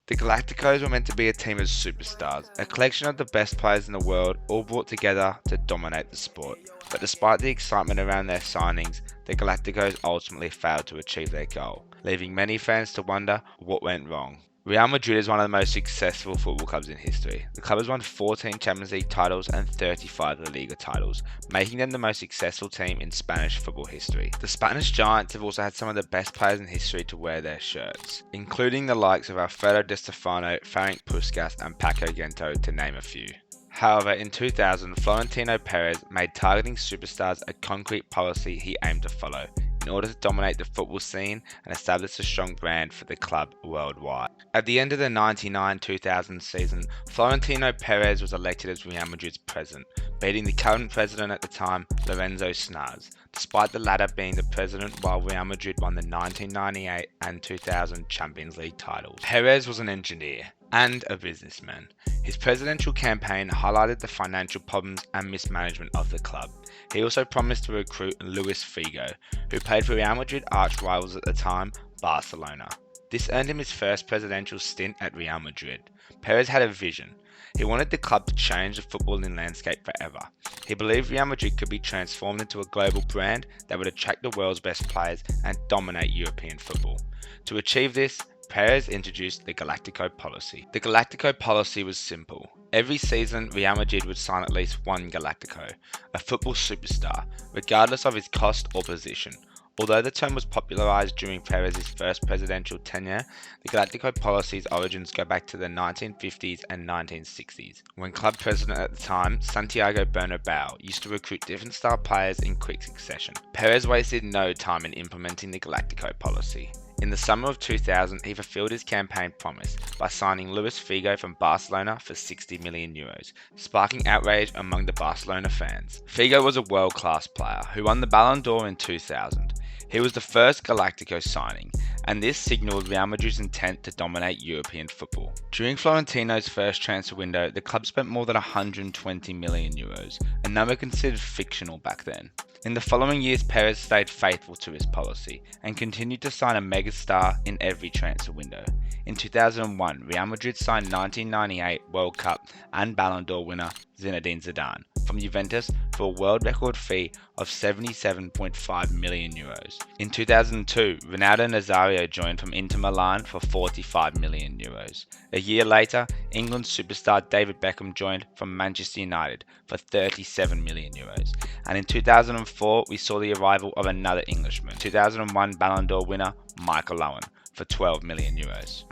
The Galacticos were meant to be a team of superstars, a collection of the best players in the world, all brought together to dominate the sport. But despite the excitement around their signings, the Galacticos ultimately failed to achieve their goal, leaving many fans to wonder what went wrong. Real Madrid is one of the most successful football clubs in history. The club has won 14 Champions League titles and 35 La Liga titles, making them the most successful team in Spanish football history. The Spanish Giants have also had some of the best players in history to wear their shirts, including the likes of Alfredo Di Stefano, Ferenc Puskas and Paco Gento, to name a few. However, in 2000, Florentino Perez made targeting superstars a concrete policy he aimed to follow, in order to dominate the football scene and establish a strong brand for the club worldwide. At the end of the 99-2000 season, Florentino Perez was elected as Real Madrid's president, beating the current president at the time, Lorenzo Snars, despite the latter being the president while Real Madrid won the 1998 and 2000 Champions League titles. Perez was an engineer and a businessman. His presidential campaign highlighted the financial problems and mismanagement of the club. He also promised to recruit Luis Figo, who played for Real Madrid arch rivals at the time, Barcelona. This earned him his first presidential stint at Real Madrid. Perez had a vision. He wanted the club to change the footballing landscape forever. He believed Real Madrid could be transformed into a global brand that would attract the world's best players and dominate European football. To achieve this, Perez introduced the Galactico policy. The Galactico policy was simple. Every season, Real Madrid would sign at least one Galactico, a football superstar, regardless of his cost or position. Although the term was popularized during Perez's first presidential tenure, the Galactico policy's origins go back to the 1950s and 1960s, when club president at the time, Santiago Bernabeu, used to recruit different style players in quick succession. Perez wasted no time in implementing the Galactico policy. In the summer of 2000, he fulfilled his campaign promise by signing Luis Figo from Barcelona for €60 million, sparking outrage among the Barcelona fans. Figo was a world-class player who won the Ballon d'Or in 2000. He was the first Galactico signing, and this signalled Real Madrid's intent to dominate European football. During Florentino's first transfer window, the club spent more than €120 million, a number considered fictional back then. In the following years, Perez stayed faithful to his policy and continued to sign a megastar in every transfer window. In 2001, Real Madrid signed 1998 World Cup and Ballon d'Or winner Zinedine Zidane from Juventus for a world record fee of €77.5 million. In 2002, Ronaldo Nazario joined from Inter Milan for €45 million. A year later, England's superstar David Beckham joined from Manchester United for €37 million. And in 2004, we saw the arrival of another Englishman, 2001 Ballon d'Or winner Michael Owen, for €12 million.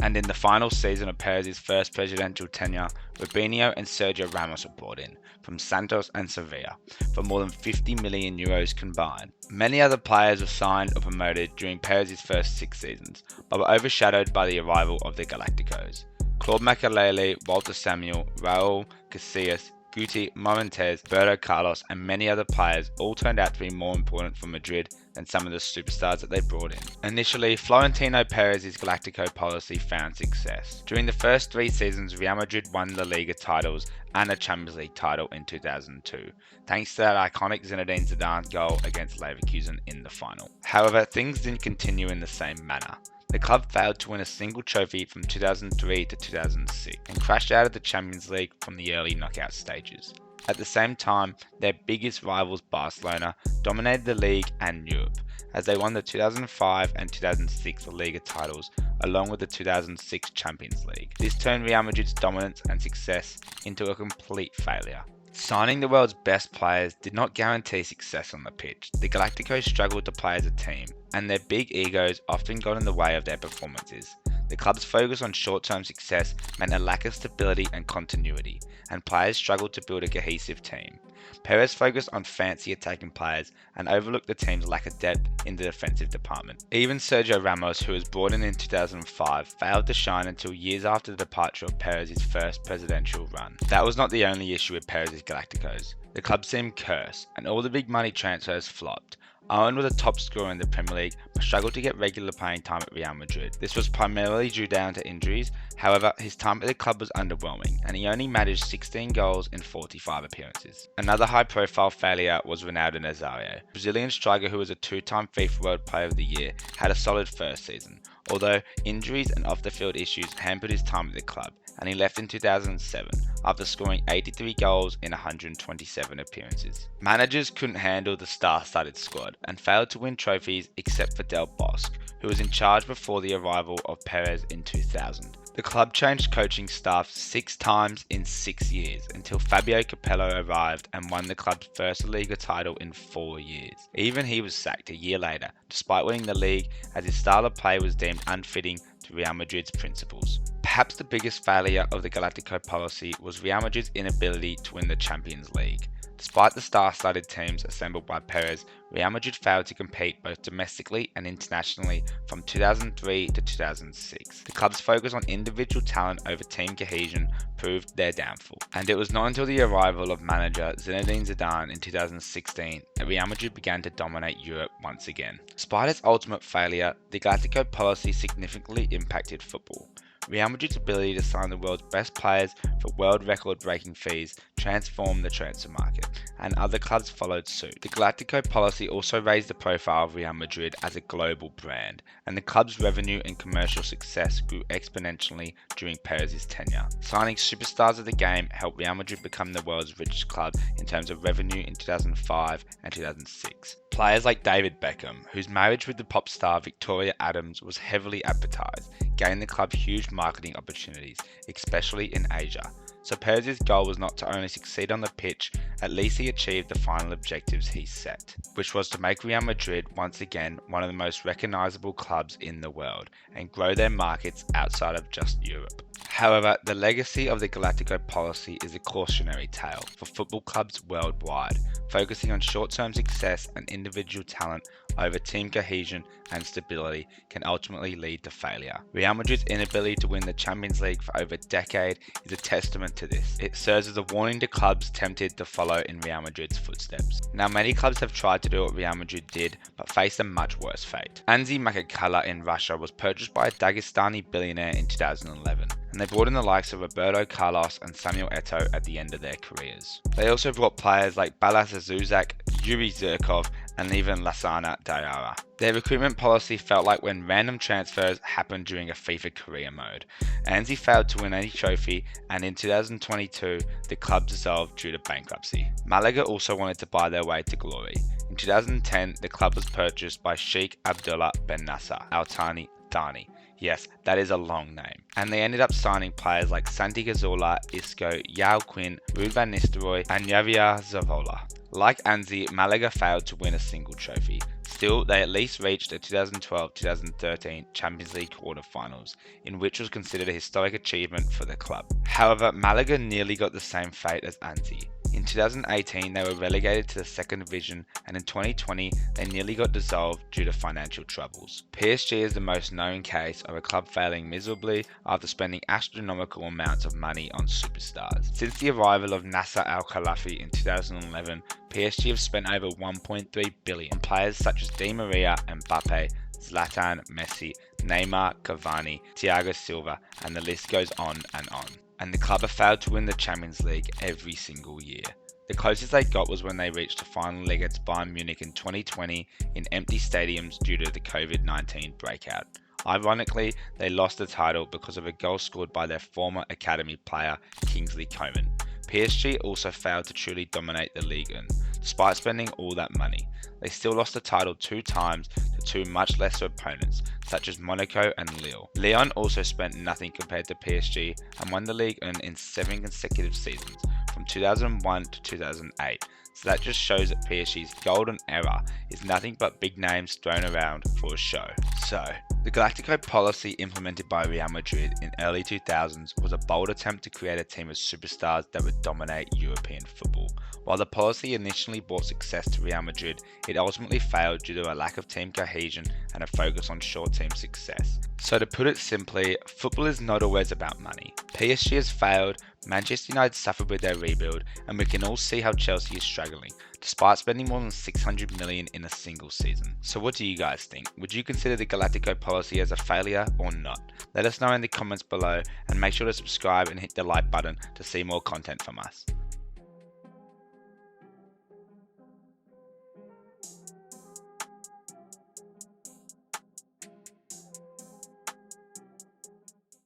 And in the final season of Perez's first presidential tenure, Robinho and Sergio Ramos were brought in from Santos and Sevilla for more than €50 million combined. Many other players were signed or promoted during Perez's first 6 seasons, but were overshadowed by the arrival of the Galacticos. Claude Makelele, Walter Samuel, Raul Casillas, Guti, Montes, Roberto Carlos and many other players all turned out to be more important for Madrid than some of the superstars that they brought in. Initially, Florentino Perez's Galactico policy found success. During the first 3 seasons, Real Madrid won La Liga titles and a Champions League title in 2002, thanks to that iconic Zinedine Zidane goal against Leverkusen in the final. However, things didn't continue in the same manner. The club failed to win a single trophy from 2003 to 2006 and crashed out of the Champions League from the early knockout stages. At the same time, their biggest rivals Barcelona dominated the league and Europe, as they won the 2005 and 2006 La Liga titles along with the 2006 Champions League. This turned Real Madrid's dominance and success into a complete failure. Signing the world's best players did not guarantee success on the pitch. The Galacticos struggled to play as a team, and their big egos often got in the way of their performances. The club's focus on short-term success meant a lack of stability and continuity, and players struggled to build a cohesive team. Perez focused on fancy attacking players and overlooked the team's lack of depth in the defensive department. Even Sergio Ramos, who was brought in 2005, failed to shine until years after the departure of Perez's first presidential run. That was not the only issue with Perez's Galacticos. The club seemed cursed, and all the big money transfers flopped. Owen was a top scorer in the Premier League but struggled to get regular playing time at Real Madrid. This was primarily due down to injuries. However, his time at the club was underwhelming and he only managed 16 goals in 45 appearances. Another high-profile failure was Ronaldo Nazario. Brazilian striker who was a 2-time FIFA World Player of the Year had a solid first season, although injuries and off-the-field issues hampered his time at the club, and he left in 2007 after scoring 83 goals in 127 appearances. Managers couldn't handle the star-studded squad and failed to win trophies except for Del Bosque, who was in charge before the arrival of Perez in 2000. The club changed coaching staff 6 times in 6 years until Fabio Capello arrived and won the club's first Liga title in 4 years. Even he was sacked a year later, despite winning the league, as his style of play was deemed unfitting to Real Madrid's principles. Perhaps the biggest failure of the Galactico policy was Real Madrid's inability to win the Champions League. Despite the star-studded teams assembled by Perez, Real Madrid failed to compete both domestically and internationally from 2003 to 2006. The club's focus on individual talent over team cohesion proved their downfall, and it was not until the arrival of manager Zinedine Zidane in 2016 that Real Madrid began to dominate Europe once again. Despite its ultimate failure, the Galactico policy significantly impacted football. Real Madrid's ability to sign the world's best players for world record-breaking fees transformed the transfer market, and other clubs followed suit. The Galactico policy also raised the profile of Real Madrid as a global brand, and the club's revenue and commercial success grew exponentially during Perez's tenure. Signing superstars of the game helped Real Madrid become the world's richest club in terms of revenue in 2005 and 2006. Players like David Beckham, whose marriage with the pop star Victoria Adams was heavily advertised, gained the club huge marketing opportunities, especially in Asia. So Perez's goal was not to only succeed on the pitch, at least he achieved the final objectives he set, which was to make Real Madrid once again one of the most recognisable clubs in the world and grow their markets outside of just Europe. However, the legacy of the Galactico policy is a cautionary tale for football clubs worldwide, focusing on short-term success and individual talent over team cohesion and stability can ultimately lead to failure. Real Madrid's inability to win the Champions League for over a decade is a testament to this. It serves as a warning to clubs tempted to follow in Real Madrid's footsteps. Now, many clubs have tried to do what Real Madrid did, but faced a much worse fate. Makelele in Russia was purchased by a Dagestani billionaire in 2011. And they brought in the likes of Roberto Carlos and Samuel Eto'o at the end of their careers. They also brought players like Balas Zuzak, Yuri Zirkov, and even Lassana Diarra. Their recruitment policy felt like when random transfers happened during a FIFA career mode. Anzi failed to win any trophy, and in 2022, the club dissolved due to bankruptcy. Malaga also wanted to buy their way to glory. In 2010, the club was purchased by Sheikh Abdullah Ben Nasser Al Thani Thani. Yes, that is a long name. And they ended up signing players like Santi Cazorla, Isco, Yao Quinn, Ruud van Nistelrooy, and Javier Zavola. Like Anzi, Malaga failed to win a single trophy. Still, they at least reached the 2012-2013 Champions League quarter-finals, in which was considered a historic achievement for the club. However, Malaga nearly got the same fate as Anzi. In 2018, they were relegated to the second division, and in 2020, they nearly got dissolved due to financial troubles. PSG is the most known case of a club failing miserably after spending astronomical amounts of money on superstars. Since the arrival of Nasser Al-Khelaifi in 2011, PSG have spent over 1.3 billion on players such as Di Maria, Mbappe, Zlatan, Messi, Neymar, Cavani, Thiago Silva, and the list goes on and on. And the club have failed to win the Champions League every single year. The closest they got was when they reached the final leg against Bayern Munich in 2020 in empty stadiums due to the COVID-19 breakout. Ironically, they lost the title because of a goal scored by their former academy player Kingsley Coman. PSG also failed to truly dominate the league, and despite spending all that money, they still lost the title 2 times to 2 much lesser opponents, such as Monaco and Lille. Lyon also spent nothing compared to PSG and won the league in 7 consecutive seasons, from 2001 to 2008. So that just shows that PSG's golden era is nothing but big names thrown around for a show. So, the Galactico policy implemented by Real Madrid in early 2000s was a bold attempt to create a team of superstars that would dominate European football. While the policy initially brought success to Real Madrid, it ultimately failed due to a lack of team cohesion and a focus on short-term success. So to put it simply, football is not always about money. PSG has failed, Manchester United suffered with their rebuild, and we can all see how Chelsea is struggling, despite spending more than 600 million in a single season. So what do you guys think? Would you consider the Galactico policy as a failure or not? Let us know in the comments below, and make sure to subscribe and hit the like button to see more content from us.